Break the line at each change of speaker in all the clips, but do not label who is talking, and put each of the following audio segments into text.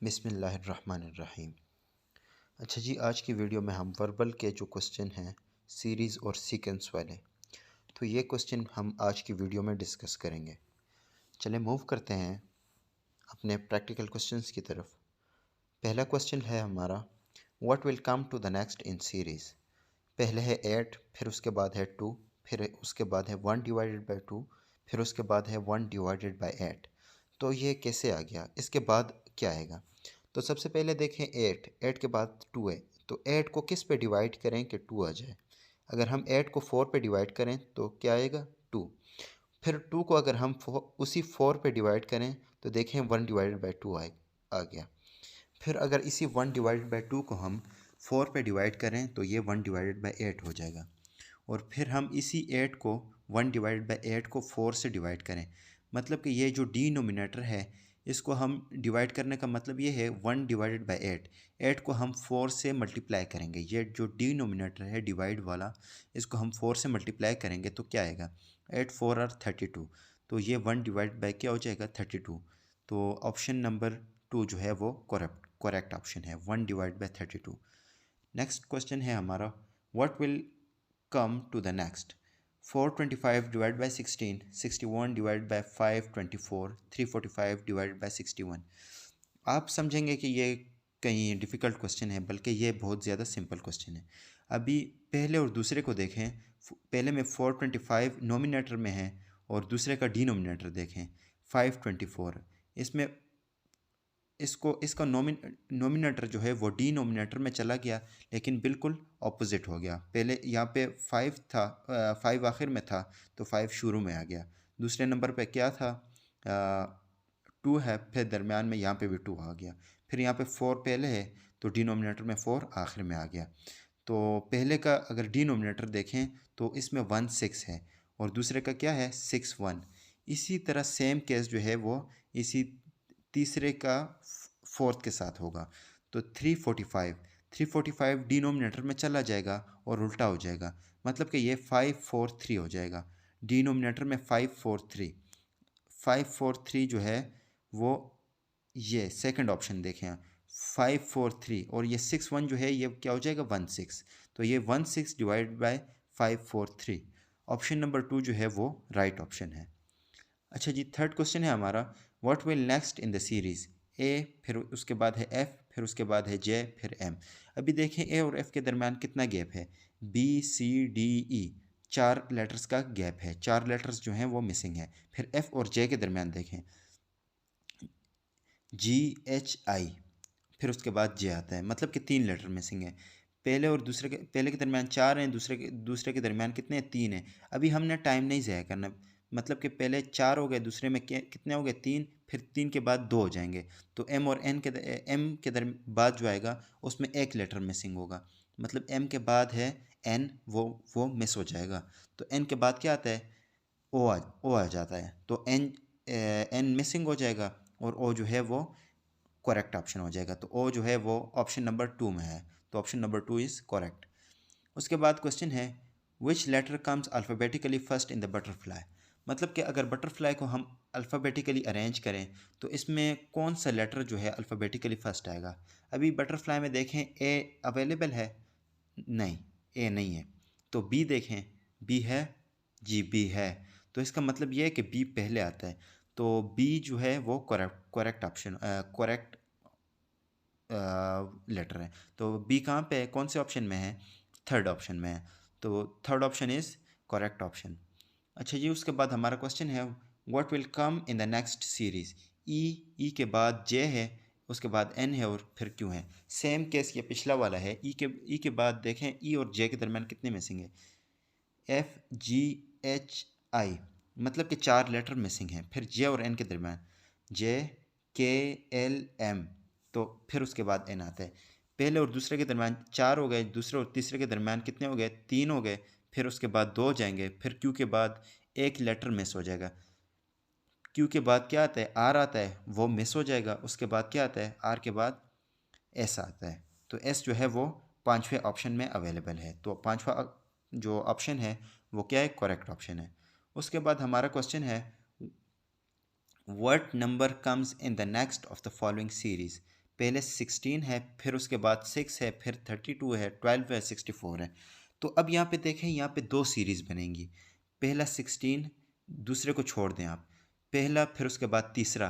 बिस्मिल्लाहिर्रहमानिर्रहीम। अच्छा जी, आज की वीडियो में हम वर्बल के जो क्वेश्चन हैं सीरीज़ और सीक्वेंस वाले, तो ये क्वेश्चन हम आज की वीडियो में डिस्कस करेंगे। चलें मूव करते हैं अपने प्रैक्टिकल क्वेश्चंस की तरफ। पहला क्वेश्चन है हमारा, what will come to the next in series. पहले है 8, फिर उसके बाद है 2, फिर उसके बाद है 1 डिवाइडेड बाई 2, फिर उसके बाद है 1 डिवाइडेड बाई 8। तो ये कैसे आ गया, इसके बाद क्या आएगा। तो सबसे पहले देखें 8 के बाद 2 है, तो 8 को किस पे डिवाइड करें कि 2 आ जाए। अगर हम 8 को 4 पे डिवाइड करें तो क्या आएगा 2। फिर 2 को अगर हम उसी 4 पे डिवाइड करें तो देखें 1 डिवाइडेड बाई 2 आ गया। फिर अगर इसी 1 डिवाइडेड बाई 2 को हम 4 पे डिवाइड करें तो ये 1 डिवाइडेड बाई 8 हो जाएगा। और फिर हम इसी 8 को 1 डिवाइडेड बाई 8 को 4 से डिवाइड करें, मतलब कि ये जो डिनोमिनेटर है इसको हम डिवाइड करने का मतलब ये है 1 डिवाइडेड बाई 8 को हम 4 से मल्टीप्लाई करेंगे। ये जो डिनोमिनेटर है डिवाइड वाला, इसको हम 4 से मल्टीप्लाई करेंगे तो क्या आएगा 8 4 और 32। तो ये 1 डिवाइड बाई क्या हो जाएगा 32। तो ऑप्शन नंबर 2 जो है वो करेक्ट ऑप्शन है, 1 डिवाइड बाई 32। नेक्स्ट क्वेश्चन है हमारा, what will come to the next. 425 divide by 16, 61 divide by 524, 345 divide by 61। आप समझेंगे कि ये कहीं डिफ़िकल्ट क्वेश्चन है, बल्कि ये बहुत ज़्यादा सिंपल क्वेश्चन है। अभी पहले और दूसरे को देखें। पहले में 425 नोमिनेटर में है और दूसरे का डिनोमिनेटर देखें 524। इसमें इसका नोमिनेटर जो है वो डिनोमिनेटर में चला गया, लेकिन बिल्कुल ऑपोजिट हो गया। पहले यहाँ पे 5 था, 5 आखिर में था तो 5 शुरू में आ गया। दूसरे नंबर पे क्या था 2 है, फिर दरमियान में यहाँ पे भी 2 आ गया। फिर यहाँ पे 4 पहले है तो डिनोमिनेटर में 4 आखिर में आ गया। तो पहले का अगर डिनोमिनेटर देखें तो इसमें 1 6 है और दूसरे का क्या है 6 1। इसी तरह सेम केस जो है वो इसी तीसरे का फोर्थ के साथ होगा। तो 345 डिनोमिनेटर में चला जाएगा और उल्टा हो जाएगा, मतलब कि ये 543 हो जाएगा। डिनोमिनेटर में 543 जो है वो ये सेकंड ऑप्शन देखें आप 543, और ये 61 जो है ये क्या हो जाएगा 16। तो ये 16 डिवाइड बाय 543, ऑप्शन नंबर 2 जो है वो राइट ऑप्शन है। अच्छा जी, थर्ड क्वेश्चन है हमारा, what will next in the series. A, फिर उसके बाद है एफ, फिर उसके बाद है जे, फिर एम। अभी देखें ए और एफ के दरमियान कितना गैप है, B C D E 4 letters का गैप है, 4 लेटर्स जो हैं वो मिसिंग है। फिर एफ और जे के दरमियान देखें जी एच आई, फिर उसके बाद जे आता है, मतलब कि 3 लेटर मिसिंग है। पहले के दरमियान 4 हैं, दूसरे के दरमियान कितने हैं 3 हैं। अभी हमने टाइम नहीं ज़ाया करना, मतलब कि पहले 4 हो गए, दूसरे में कितने हो गए 3, फिर 3 के बाद 2 हो जाएंगे। तो एम और एम के बाद जो आएगा उसमें एक लेटर मिसिंग होगा, मतलब एम के बाद है एन, वो मिस हो जाएगा। तो एन के बाद क्या आता है ओ आ जाता है, तो एन मिसिंग हो जाएगा और ओ जो है वो करेक्ट ऑप्शन हो जाएगा। तो ओ जो है वो ऑप्शन नंबर 2 में है, तो ऑप्शन नंबर 2 इज़ करेक्ट। उसके बाद क्वेश्चन है, which letter comes alphabetically first in the butterfly. मतलब कि अगर बटरफ्लाई को हम अल्फ़ाबेटिकली अरेंज करें तो इसमें कौन सा लेटर जो है अल्फ़ाबेटिकली फ़र्स्ट आएगा। अभी बटरफ्लाई में देखें ए अवेलेबल है, नहीं ए नहीं है। तो बी देखें, बी है, जी बी है। तो इसका मतलब ये है कि बी पहले आता है, तो बी जो है वो करेक्ट ऑप्शन करेक्ट लेटर है। तो बी कहाँ पे है, कौन से ऑप्शन में है, थर्ड ऑप्शन में है। तो third option is correct option. अच्छा जी, उसके बाद हमारा क्वेश्चन है, what will come in the next series. E के बाद जे है, उसके बाद एन है और फिर क्यू है। सेम केस ये पिछला वाला है। ई के बाद देखें ई और जे के दरमियान कितने मिसिंग है, एफ जी एच आई, मतलब कि 4 लेटर मिसिंग हैं। फिर जे और एन के दरमियान जे के एल एम, तो फिर उसके बाद एन आता है। पहले और दूसरे के दरमियान 4 हो गए, दूसरे और तीसरे के दरमियान कितने हो गए 3 हो गए। फिर उसके बाद 2 हो जाएंगे, फिर क्यू के बाद एक लेटर मिस हो जाएगा। क्यू के बाद क्या आता है आर आता है, वो मिस हो जाएगा। उसके बाद क्या आता है आर के बाद एस आता है। तो एस जो है वो 5वें ऑप्शन में अवेलेबल है, तो 5वां जो ऑप्शन है वो क्या है करेक्ट ऑप्शन है। उसके बाद हमारा क्वेश्चन है, what number comes in the next of the following series. पहले 16 है, फिर उसके बाद 6 है, फिर 32 है, 12 है, 64 है। तो अब यहाँ पे देखें, यहाँ पे दो सीरीज़ बनेंगी। पहला 16, दूसरे को छोड़ दें आप, पहला फिर उसके बाद तीसरा,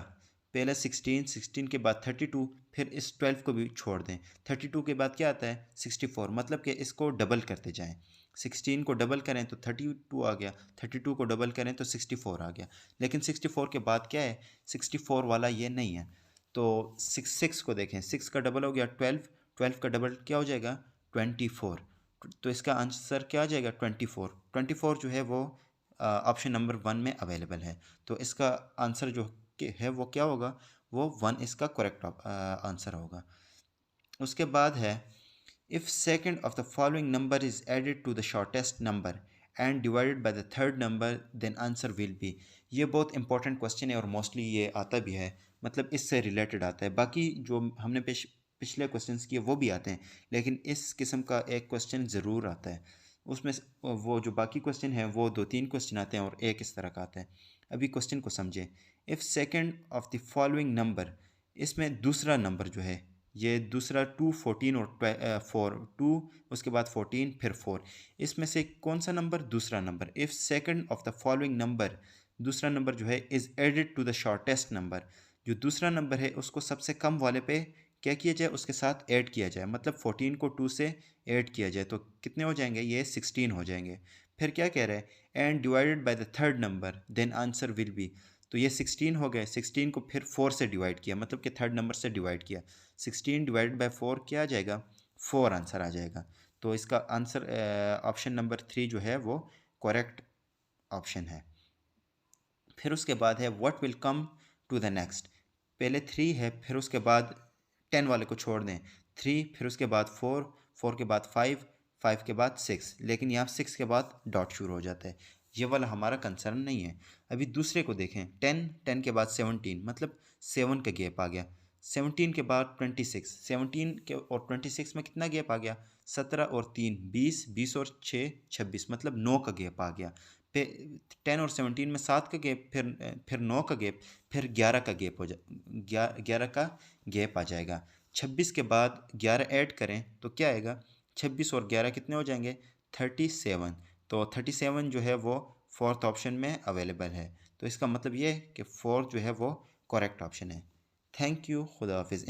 पहला 16, 16 के बाद 32, फिर इस 12 को भी छोड़ दें। 32 के बाद क्या आता है 64, मतलब कि इसको डबल करते जाएं। 16 को डबल करें तो 32 आ गया, 32 को डबल करें तो 64 आ गया। लेकिन 64 के बाद क्या है, 64 वाला ये नहीं है। तो 6 को देखें, 6 का डबल हो गया 12, 12 का डबल क्या हो जाएगा 24। तो इसका आंसर क्या आ जाएगा 24। 24 जो है वो ऑप्शन नंबर 1 में अवेलेबल है। तो इसका आंसर जो है वो क्या होगा, वो 1 इसका करेक्ट आंसर होगा। उसके बाद है if second of the following number is added to the shortest number and divided by the third number then answer will be. ये बहुत इंपॉर्टेंट क्वेश्चन है और मोस्टली ये आता भी है, मतलब इससे रिलेटेड आता है। बाकी जो हमने पिछले क्वेश्चंस किए वो भी आते हैं, लेकिन इस किस्म का एक क्वेश्चन ज़रूर आता है। उसमें वो जो बाकी क्वेश्चन है वो 2-3 क्वेश्चन आते हैं और एक इस तरह का आता है। अभी क्वेश्चन को समझें। If second of the following number, इसमें दूसरा नंबर जो है, ये दूसरा 2, 14 और 4, 2 उसके बाद 14 फिर 4, इसमें से कौन सा नंबर दूसरा number. If second of the following number, दूसरा नंबर जो है is added to the shortest number, जो दूसरा नंबर है उसको सबसे कम वाले पे क्या किया जाए, उसके साथ ऐड किया जाए। मतलब 14 को 2 से ऐड किया जाए तो कितने हो जाएंगे, ये 16 हो जाएंगे। फिर क्या कह रहा है, and divided by the third number then answer will be. तो ये 16 हो गए, 16 को फिर 4 से डिवाइड किया, मतलब कि थर्ड नंबर से डिवाइड किया। 16 डिवाइडेड बाय 4 क्या आ जाएगा, 4 आंसर आ जाएगा। तो इसका आंसर ऑप्शन नंबर 3 जो है वो करेक्ट ऑप्शन है। फिर उसके बाद है what will come to the next. पहले 3 है, फिर उसके बाद 10 वाले को छोड़ दें, 3 फिर उसके बाद 4, 4 के बाद 5, 5 के बाद 6, लेकिन यहाँ 6 के बाद डॉट शुरू हो जाता है। ये वाला हमारा कंसर्न नहीं है। अभी दूसरे को देखें, 10, 10 के बाद 17, मतलब 7 का गैप आ गया। 17 के बाद 26, 17 के और 26 में कितना गैप आ गया, 17 और 3 20, 20 और 6 26, मतलब 9 का गैप आ गया। 10 और 17 में 7 का गैप, फिर 9 का गैप, फिर 11 का गैप हो जा 11 का गैप आ जाएगा। 26 के बाद 11 ऐड करें तो क्या आएगा, 26 और 11 कितने हो जाएंगे 37। तो 37 जो है वो फोर्थ ऑप्शन में अवेलेबल है। तो इसका मतलब ये है कि फोर्थ जो है वो करेक्ट ऑप्शन है। थैंक यू, खुदा हाफिज़।